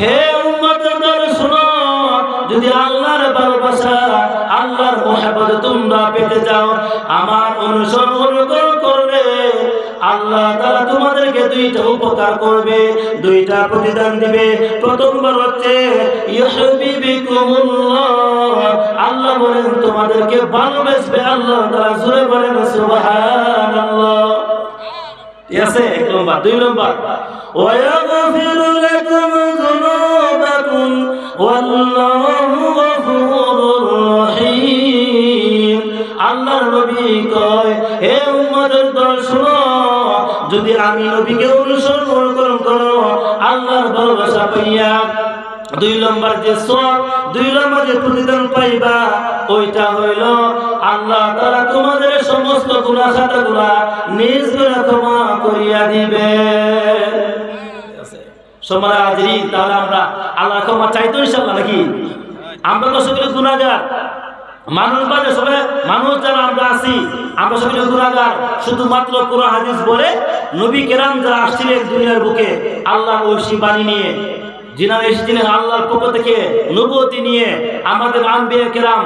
হে উম্মতের দল শুনো, যদি আল্লাহর ভালোবাসা, আল্লাহর মহব্বত তোমরা পেতে চাও, আমার অনুসরণ করলে আল্লাহ তাআলা তোমাদেরকে দুইটা উপকার করবে, দুইটা প্রতিদান দিবে। প্রথমবার হচ্ছে ইউহিব্বুকুমুল্লাহ, আল্লাহ বলেন তোমাদেরকে ভালোবাসবে। আল্লাহ তাআলা জোরে বলেন সুবহানাল্লাহ। ঠিক আছে, এক নম্বর। দুই নম্বর, ওয়ায়াগফিরু লাকুম যুনুবাকুম ওয়াল্লাহু গফুরুর রহিম। আল্লাহর নবী কয়, হে উম্মতের দল শুনো, যদি আমি নবীকে অনুসরণ করো, আল্লাহর ভালোবাসা পাইয়া দুই নম্বর যে সওয়াব, দুই নম্বর যে প্রতিদান পাইবা, ওইটা হইল আল্লাহ তাআলা তোমাদের সমস্ত গুনাহ খাতাগুলা নিজ করে ক্ষমা করিয়া দিবে। সমাজ হাজিরিন, তাহলে আমরা আল্লাহর ক্ষমা চাইতো ইনশাআল্লাহ নাকি? আমরা তো সকলে গুনাহগার মানুষ, বাদে সবাই মানুষ যারা আমরা আছি, আমরা সকলে গুনাহগার। শুধুমাত্র কোরআন হাদিস বলে নবী কেরাম যারা আসছিলেন দুনিয়ার বুকে আল্লাহর ঐশী বাণী নিয়ে, যিনারা এসেছিলেন আল্লাহর পক্ষ থেকে নবুয়তি নিয়ে, আমাদের আম্বিয়া কেরাম